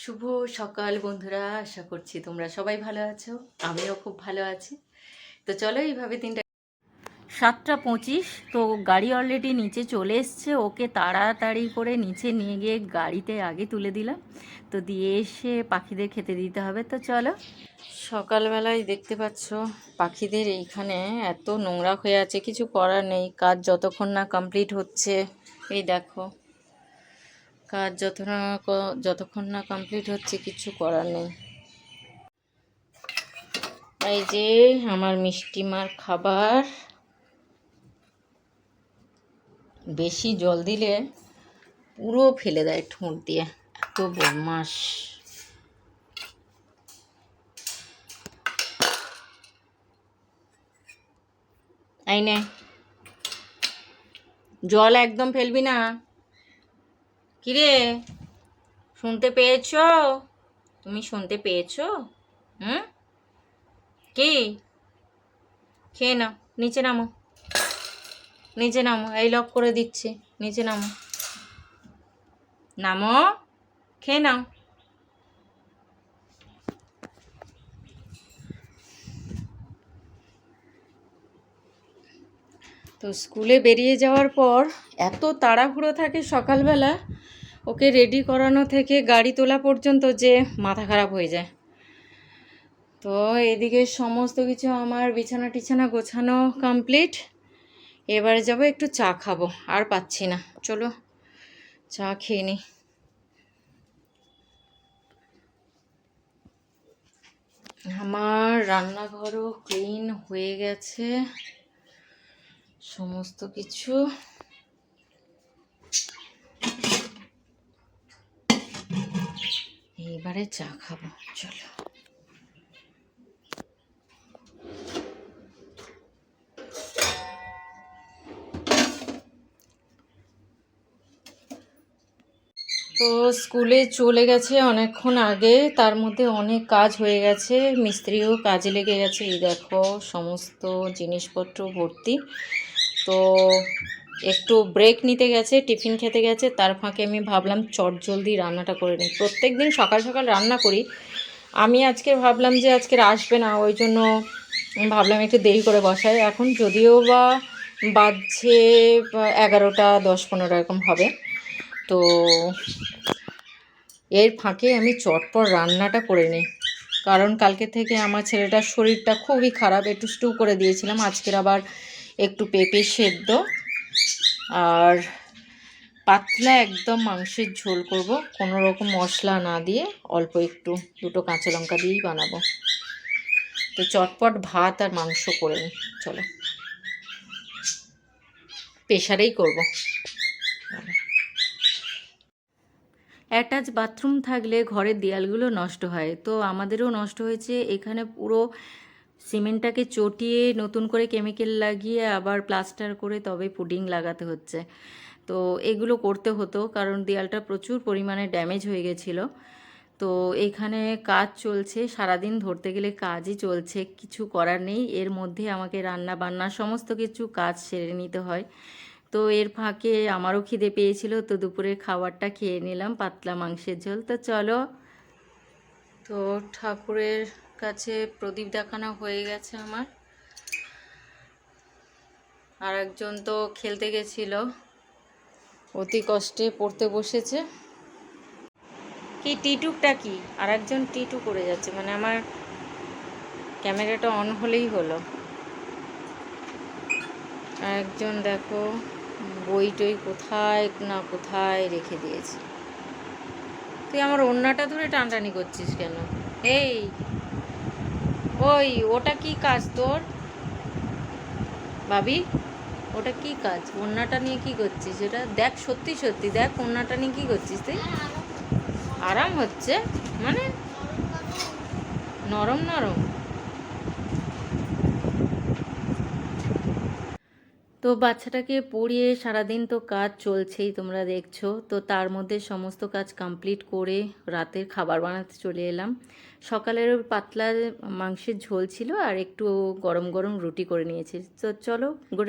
শুভ সকাল বন্ধুরা, আশা করছি তোমরা সবাই ভালো আছো। আমিও খুব ভালো আছি। তো চলো এইভাবে 7:25, তো গাড়ি অলরেডি নিচে চলে এসছে। ওকে তাড়াতাড়ি করে নিচে নিয়ে গিয়ে গাড়িতে আগে তুলে দিলাম, তো দিয়ে এসে পাখিদের খেতে দিতে হবে। তো চলো, সকালবেলায় দেখতে পাচ্ছ পাখিদের এইখানে এত নোংরা হয়ে আছে, কিছু করার নেই। কাজ যতক্ষণ না কমপ্লিট হচ্ছে, এই দেখো, কাজ যতক্ষণ না কমপ্লিট হচ্ছে কিছু করার নেই। এই যে আমার মিষ্টিমার খাবার, বেশি জল দিলে পুরো ফেলে দেয় ঠোঁট দিয়ে, এত বদমাস। এই নে, জল একদম ফেলবি না। কিরে, শুনতে পেয়েছো? তুমি শুনতে পেয়েছো? হুম, কি? খেয়ে নাও, নিচে নামো, নিচে নামো। এই লক করে দিচ্ছি, নিচে নামো, নামো, খেয়ে নাও। তো স্কুলে বেরিয়ে যাওয়ার পর এত তাড়াহুড়ো থাকে সকালবেলা, ওকে রেডি করানো থেকে গাড়ি তোলা পর্যন্ত, যে মাথা খারাপ হয়ে যায়। তো এদিকে সমস্ত কিছু আমার বিছানা টিছানা গোছানো কমপ্লিট। এবারে যাব একটু চা খাবো, আর পাচ্ছি না। চলো চা খেয়ে নিই। আমার রান্নাঘরও ক্লিন হয়ে গেছে, সমস্ত কিছু। এইবারে চা খাবো, চলো। তো স্কুলে চলে গেছে অনেকক্ষণ আগে, তার মধ্যে অনেক কাজ হয়ে গেছে, মিস্ত্রিও কাজে লেগে গেছে। এই দেখো সমস্ত জিনিসপত্র ভর্তি। তো একটু ব্রেক নিতে গেছে, টিফিন খেতে গেছে, তার ফাঁকে আমি ভাবলাম চটজলদি রান্নাটা করে নিই। প্রত্যেক দিন সকাল সকাল রান্না করি, আমি আজকে ভাবলাম যে আজকের আসবে না, ওই জন্য ভাবলাম একটু দেরি করে বসাই। এখন যদিও বা বাজছে 11টা 10-15 এরকম হবে, তো এর ফাঁকে আমি চটপট রান্নাটা করে নিই। কারণ কালকে থেকে আমার ছেলেটার শরীরটা খুবই খারাপ, একটু স্টু করে দিয়েছিলাম, আজকের আবার একটু পেঁপে সেদ্ধ আর পাতলা একদম মাংসের ঝোল করব, কোনো রকম মশলা না দিয়ে, অল্প একটু 2টো কাঁচা লঙ্কা দিয়েই বানাবো। তো চটপট ভাত আর মাংস করে নিই, চলো। প্রেশারেই করব। অ্যাটাচ বাথরুম থাকলে ঘরের দেয়ালগুলো নষ্ট হয়, তো আমাদেরও নষ্ট হয়েছে। এখানে পুরো সিমেন্টটাকে চটিয়ে নতুন করে কেমিক্যাল লাগিয়ে আবার প্লাস্টার করে তবে পুডিং লাগাতে হচ্ছে। তো এগুলো করতে হতো, কারণ দেয়ালটা প্রচুর পরিমাণে ড্যামেজ হয়ে গেছিলো। তো এখানে কাজ চলছে, সারাদিন ধরতে গেলে কাজই চলছে, কিছু করার নেই। এর মধ্যে আমাকে রান্না বান্না সমস্ত কিছু কাজ সেরে নিতে হয়। তো এর ফাঁকে আমারও খিদে পেয়েছিল, তো দুপুরের খাবারটা খেয়ে নিলাম, পাতলা মাংসের ঝোল। তো চলো, তো ঠাকুরের কাছে প্রদীপ দেখানো হয়ে গেছে আমার। আর একজন তো খেলতে গেছিল, অতি কষ্টে পড়তে বসেছে। কি টিটুকটা কি, আর একজন টিটু করে যাচ্ছে, মানে আমার ক্যামেরাটা অন হলেই হলো। আর একজন দেখো বই টই কোথায় না কোথায় রেখে দিয়েছে। তুই আমার ওড়নাটা ধরে টানটানি করছিস কেন? এই, ওই ওটা কি কাজ তোর ভাবি? ওটা কি কাজ? ওড়নাটা নিয়ে কি করছিস? এটা দেখ, সত্যি সত্যি দেখ, ওড়নাটা নিয়ে কি করছিস তুই? আরাম হচ্ছে মানে? নরম নরম। তো বাচ্চাটাকে পড়িয়ে সারাদিন তো কাজ চলছেই, তোমরা দেখছো। তো তার মধ্যে সমস্ত কাজ কমপ্লিট করে রাতের খাবার বানাতে চলে এলাম। সকালের পাতলা মাংসের ঝোল ছিল, আর একটু গরম গরম রুটি করে নিয়েছি। তো চলো, গুড